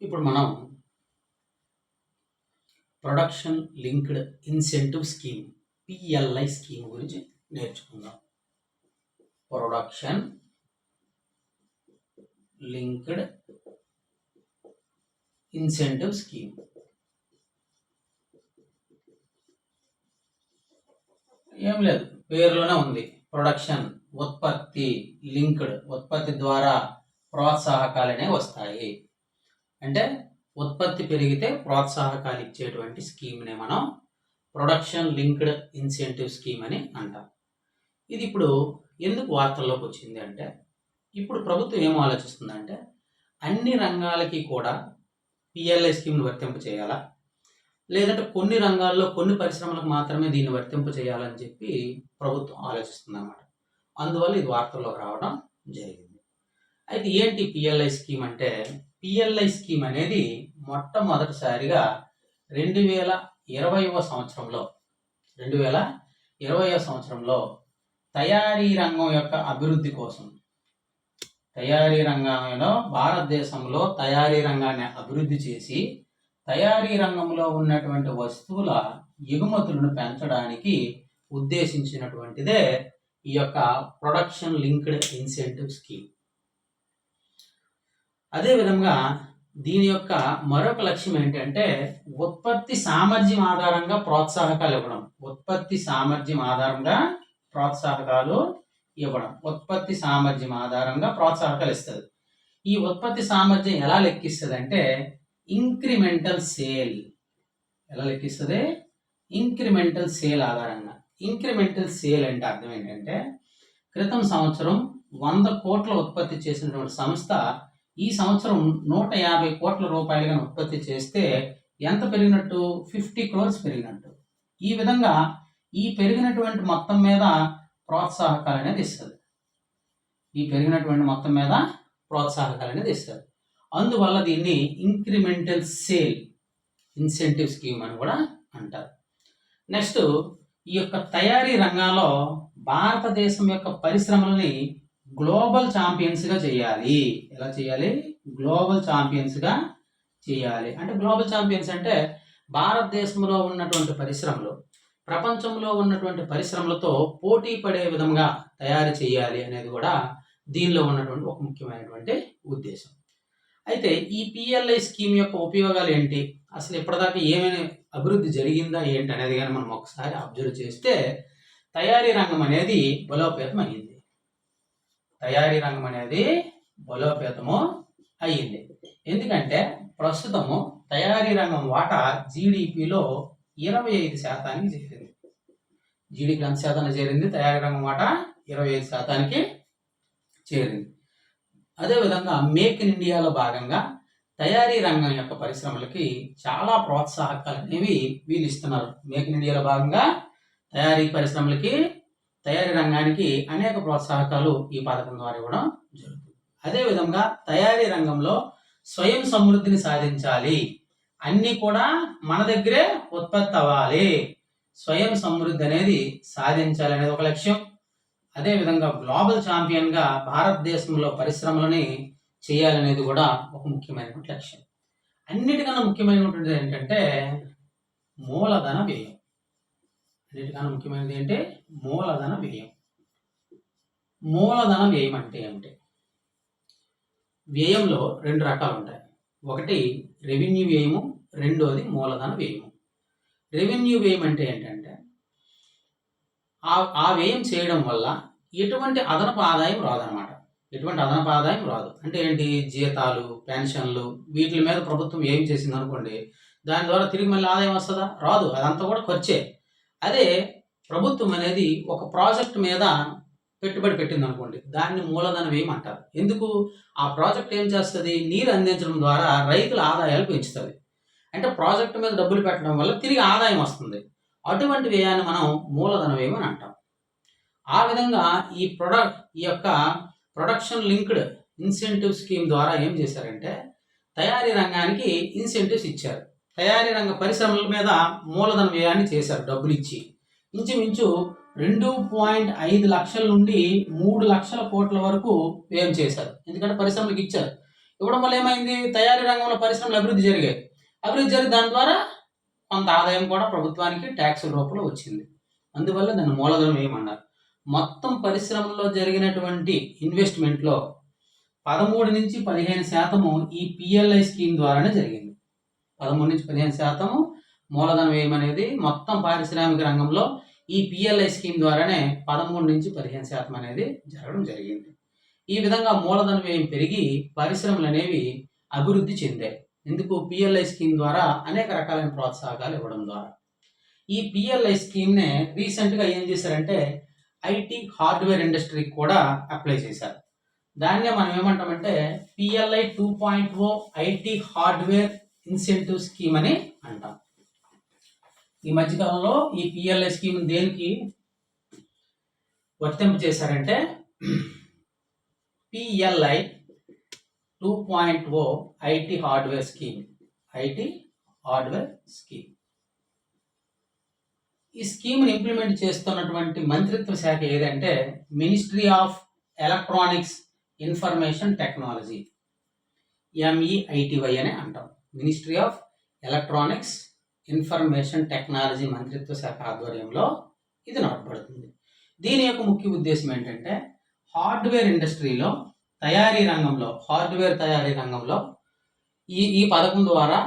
ఇప్పుడు మనం production linked incentive scheme PLI scheme గురించి నేర్చుకుందాం. ప్రొడక్షన్ లింక్డ్ ఇన్సెంటివ్ స్కీమ్ ఏం లేదు, పేరులోనే ఉంది. ప్రొడక్షన్ ఉత్పత్తి, లింక్డ్ ఉత్పత్తి ద్వారా ప్రోత్సాహకాలనే వస్తాయి. అంటే ఉత్పత్తి పెరిగితే ప్రోత్సాహకాలు ఇచ్చేటువంటి స్కీమ్నే మనం ప్రొడక్షన్ లింక్డ్ ఇన్సెంటివ్ స్కీమ్ అని అంటాం. ఇది ఇప్పుడు ఎందుకు వార్తల్లోకి వచ్చింది అంటే, ఇప్పుడు ప్రభుత్వం ఏం ఆలోచిస్తుందంటే అన్ని రంగాలకి కూడా పిఎల్ఐ స్కీమ్ను వర్తింప చేయాలా, లేదంటే కొన్ని రంగాల్లో కొన్ని పరిశ్రమలకు మాత్రమే దీన్ని వర్తింప చేయాలని చెప్పి ప్రభుత్వం ఆలోచిస్తుంది అన్నమాట. అందువల్ల ఇది వార్తల్లోకి రావడం జరిగింది. అయితే ఏంటి పిఎల్ఐ స్కీమ్ అంటే, పిఎల్ఐ స్కీమ్ అనేది మొట్టమొదటిసారిగా 2020వ సంవత్సరంలో తయారీ రంగం యొక్క అభివృద్ధి కోసం, తయారీ రంగంలో భారతదేశంలో తయారీ రంగాన్ని అభివృద్ధి చేసి తయారీ రంగంలో ఉన్నటువంటి వస్తువుల ఎగుమతులను పెంచడానికి ఉద్దేశించినటువంటిదే ఈ యొక్క ప్రొడక్షన్ లింక్డ్ ఇన్సెంటివ్ స్కీమ్. అదేవిధంగా దీని యొక్క మరొక లక్ష్యం ఏంటంటే ఉత్పత్తి సామర్థ్యం ఆధారంగా ప్రోత్సాహకాలు ఇవ్వడం. ఉత్పత్తి సామర్థ్యం ఆధారంగా ప్రోత్సాహకాలు ఇస్తుంది. ఈ ఉత్పత్తి సామర్థ్యం ఎలా లెక్కిస్తుంది అంటే ఇంక్రిమెంటల్ సేల్. ఎలా లెక్కిస్తుంది? ఇంక్రిమెంటల్ సేల్ ఆధారంగా. ఇంక్రిమెంటల్ సేల్ అంటే అర్థం ఏంటంటే, క్రితం సంవత్సరం 100 కోట్ల ఉత్పత్తి చేసినటువంటి సంస్థ ఈ సంవత్సరం 150 కోట్ల రూపాయలుగా ఉత్పత్తి చేస్తే ఎంత పెరిగినట్టు? 50 crores పెరిగినట్టు. ఈ విధంగా ఈ పెరిగినటువంటి మొత్తం మీద ప్రోత్సాహకాలు అనేది ఇస్తుంది. అందువల్ల దీన్ని ఇంక్రిమెంటల్ సేల్ ఇన్సెంటివ్ స్కీమ్ అని కూడా అంటారు. నెక్స్ట్, ఈ యొక్క తయారీ రంగంలో భారతదేశం యొక్క పరిశ్రమలని గ్లోబల్ ఛాంపియన్స్గా చేయాలి. ఎలా చేయాలి? గ్లోబల్ ఛాంపియన్స్గా చేయాలి. అంటే గ్లోబల్ ఛాంపియన్స్ అంటే భారతదేశంలో ఉన్నటువంటి పరిశ్రమలు ప్రపంచంలో ఉన్నటువంటి పరిశ్రమలతో పోటీ పడే విధంగా తయారు చేయాలి అనేది కూడా దీనిలో ఉన్నటువంటి ఒక ముఖ్యమైనటువంటి ఉద్దేశం. అయితే ఈ పిఎల్ఐ స్కీమ్ యొక్క ఉపయోగాలు ఏంటి, అసలు ఇప్పటిదాకా ఏమైనా అభివృద్ధి జరిగిందా ఏంటి అనేది కానీ మనం ఒకసారి అబ్జర్వ్ చేస్తే తయారీ రంగం అనేది బలోపేతము అయ్యింది. ఎందుకంటే ప్రస్తుతము తయారీ రంగం వాటా జీడిపిలో 25% చేరింది. జీడిపి ఎంత శాతానికి చేరింది? తయారీ రంగం వాటా 25% చేరింది. అదేవిధంగా మేక్ ఇన్ ఇండియాలో భాగంగా తయారీ రంగం యొక్క పరిశ్రమలకి చాలా ప్రోత్సాహకాలు అనేవి వీళ్ళు ఇస్తున్నారు. మేక్ ఇన్ ఇండియాలో భాగంగా తయారీ రంగానికి అనేక ప్రోత్సాహకాలు ఈ పథకం ద్వారా ఇవ్వడం జరుగుతుంది. అదేవిధంగా తయారీ రంగంలో స్వయం సమృద్ధిని సాధించాలి. అన్నీ కూడా మన దగ్గరే ఉత్పత్తి అవ్వాలి. స్వయం సమృద్ధి అనేది సాధించాలి అనేది ఒక లక్ష్యం. అదేవిధంగా గ్లోబల్ ఛాంపియన్గా భారతదేశంలో పరిశ్రమలని చేయాలనేది కూడా ఒక ముఖ్యమైనటువంటి లక్ష్యం. అన్నిటికన్నా ముఖ్యమైనటువంటిది ఏంటంటే మూలధన వ్యయం. మూలధన వ్యయం అంటే ఏమిటి? వ్యయంలో 2 రకాలు ఉంటాయి. ఒకటి రెవెన్యూ వ్యయము, రెండోది మూలధన వ్యయము. రెవెన్యూ వ్యయం అంటే ఏంటంటే ఆ వ్యయం చేయడం వల్ల ఎటువంటి అదనపు ఆదాయం రాదు. అంటే ఏంటి? జీతాలు, పెన్షన్లు వీటి మీద ప్రభుత్వం ఏం చేసింది అనుకోండి, దాని ద్వారా తిరిగి మళ్ళీ ఆదాయం వస్తుందా? రాదు. అదంతా కూడా ఖర్చే. అదే ప్రభుత్వం అనేది ఒక ప్రాజెక్ట్ మీద పెట్టుబడి పెట్టింది అనుకోండి, దాన్ని మూలధన వ్యయం అంటారు. ఎందుకు? ఆ ప్రాజెక్ట్ ఏం చేస్తుంది? నీరు అందించడం ద్వారా రైతుల ఆదాయాలు పెంచుతుంది. అంటే ప్రాజెక్ట్ మీద డబ్బులు పెట్టడం వల్ల తిరిగి ఆదాయం వస్తుంది. అటువంటి వ్యయాన్ని మనం మూలధన వ్యయం అని అంటాం. ఆ విధంగా ఈ యొక్క ప్రొడక్షన్ లింక్డ్ ఇన్సెంటివ్ స్కీమ్ ద్వారా ఏం చేశారంటే తయారీ రంగానికి ఇన్సెంటివ్స్ ఇచ్చారు. తయారీ రంగ పరిశ్రమల మీద మూలధన వ్యయాన్ని చేశారు డబ్బులు ఇచ్చి. ఇంచుమించు 2.5 లక్షల నుండి 3 లక్షల కోట్ల వరకు వ్యయం చేశారు. ఎందుకంటే పరిశ్రమలకు ఇచ్చారు. ఇవ్వడం వల్ల ఏమైంది, తయారీ రంగంలో పరిశ్రమలు అభివృద్ధి జరిగాయి. అభివృద్ధి జరిగి దాని ద్వారా కొంత ఆదాయం కూడా ప్రభుత్వానికి ట్యాక్సుల రూపంలో వచ్చింది. అందువల్ల దాన్ని మూలధనం వేయమన్నారు. మొత్తం పరిశ్రమల్లో జరిగినటువంటి ఇన్వెస్ట్మెంట్లో 13-15% ఈ పిఎల్ఐ స్కీమ్ ద్వారానే జరిగింది. 13-15% మూలధనం వ్యయం మొత్తం పారిశ్రామిక రంగంలో ఈ పిఎల్ఐ స్కీమ్ ద్వారానే 13-15% అనేది జరగడం జరిగింది. ఈ విధంగా మూలధన వ్యయం పెరిగి పరిశ్రమలు అనేవి అభివృద్ధి చెందాయి. ఎందుకు, పిఎల్ఐ స్కీమ్ ద్వారా అనేక రకాలైన ప్రోత్సాహకాలు ఇవ్వడం ద్వారా. ఈ పిఎల్ఐ స్కీమ్నే రీసెంట్గా ఏం చేశారంటే ఐటీ హార్డ్వేర్ ఇండస్ట్రీకి కూడా అప్లై చేశారు. దాన్నే మనం ఏమంటామంటే PLI 2.0 IT hardware incentive scheme అని అంటాం. ఈ మధ్యకాలంలో ఈ పిఎల్ఐ స్కీమ్ దేనికి వర్తింప చేశారంటే పిఎల్ఐ 2.0 ఐటీ హార్డ్వేర్ స్కీమ్. ఈ స్కీమ్ని ఇంప్లిమెంట్ చేస్తున్నటువంటి మంత్రిత్వ శాఖ ఏదంటే ministry of electronics information technology, MEITY అని అంటాం. Ministry of electronics information technology మంత్రిత్వ శాఖ ఆధ్వర్యంలో ఇది నడపబడుతుంది. దీని యొక్క ముఖ్య ఉద్దేశం ఏంటంటే హార్డ్వేర్ ఇండస్ట్రీలో హార్డ్వేర్ తయారీ రంగంలో ఈ పథకం ద్వారా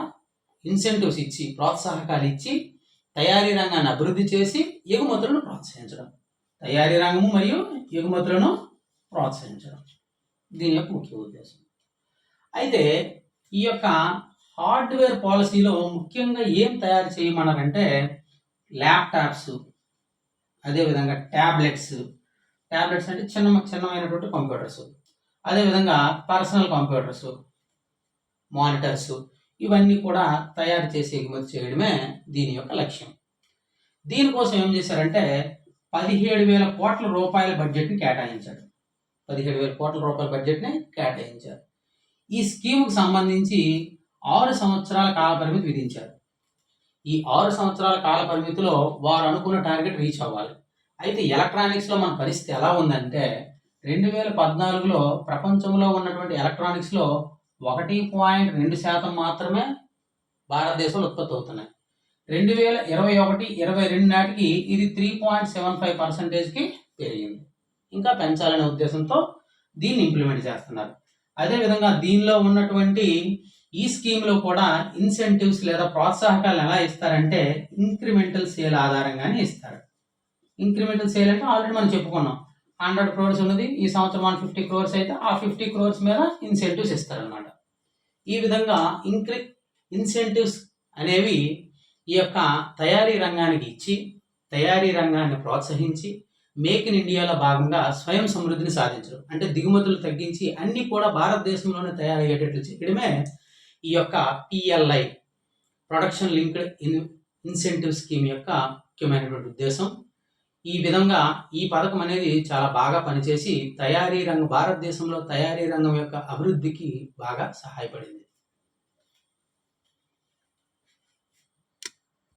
ఇన్సెంటివ్స్ ఇచ్చి, ప్రోత్సాహకాలు ఇచ్చి తయారీ రంగాన్ని అభివృద్ధి చేసి ఎగుమతులను ప్రోత్సహించడం. తయారీ రంగము మరియు ఎగుమతులను ప్రోత్సహించడం దీని యొక్క ముఖ్య ఉద్దేశం. అయితే ఈ యొక్క హార్డ్వేర్ పాలసీలో ముఖ్యంగా ఏం తయారు చేయమన్నారంటే ల్యాప్టాప్స్, అదేవిధంగా ట్యాబ్లెట్స్ అంటే చిన్నమైనటువంటి కంప్యూటర్స్, అదేవిధంగా పర్సనల్ కంప్యూటర్స్, మానిటర్స్, ఇవన్నీ కూడా తయారు చేసి ఎగుమతి చేయడమే దీని యొక్క లక్ష్యం. దీనికోసం ఏం చేశారంటే 17,000 కోట్ల రూపాయల బడ్జెట్ని కేటాయించారు. 17,000 కోట్ల రూపాయల బడ్జెట్ని కేటాయించారు. ఈ స్కీముకు సంబంధించి 6 సంవత్సరాల కాల పరిమితి విధించారు. ఈ 6 సంవత్సరాల కాల పరిమితిలో వారు అనుకున్న టార్గెట్ రీచ్ అవ్వాలి. అయితే ఎలక్ట్రానిక్స్లో మన పరిస్థితి ఎలా ఉందంటే 2014లో ప్రపంచంలో ఉన్నటువంటి ఎలక్ట్రానిక్స్లో 1.2% మాత్రమే భారతదేశంలో ఉత్పత్తి అవుతున్నాయి. 2021-22 నాటికి ఇది 3.75%కి పెరిగింది. ఇంకా పెంచాలనే ఉద్దేశంతో దీన్ని ఇంప్లిమెంట్ చేస్తున్నారు. అదేవిధంగా దీనిలో ఉన్నటువంటి ఈ స్కీమ్లో కూడా ఇన్సెంటివ్స్ లేదా ప్రోత్సాహకాలు ఎలా ఇస్తారంటే ఇంక్రిమెంటల్ సేల్ ఆధారంగానే ఇస్తారు. ఇంక్రిమెంటల్ సేల్ అంటే ఆల్రెడీ మనం చెప్పుకున్నాం, 100 crores ఉన్నది, ఈ సంవత్సరం 150 crores అయితే ఆ 50 crores మీద ఇన్సెంటివ్స్ ఇస్తారనమాట. ఈ విధంగా ఇన్సెంటివ్స్ అనేవి ఈ యొక్క తయారీ రంగానికి ఇచ్చి తయారీ రంగాన్ని ప్రోత్సహించి మేక్ ఇన్ ఇండియాలో భాగంగా స్వయం సమృద్ధిని సాధించడం, అంటే దిగుమతులు తగ్గించి అన్నీ కూడా భారతదేశంలోనే తయారయ్యేటట్లు చేయడమే ఈ యొక్క PLI production linked incentive scheme యొక్క ముఖ్యమైనటువంటి ఉద్దేశం. ఈ విధంగా ఈ పథకం అనేది చాలా బాగా పనిచేసి భారతదేశంలో తయారీ రంగం యొక్క అభివృద్ధికి బాగా సహాయపడింది.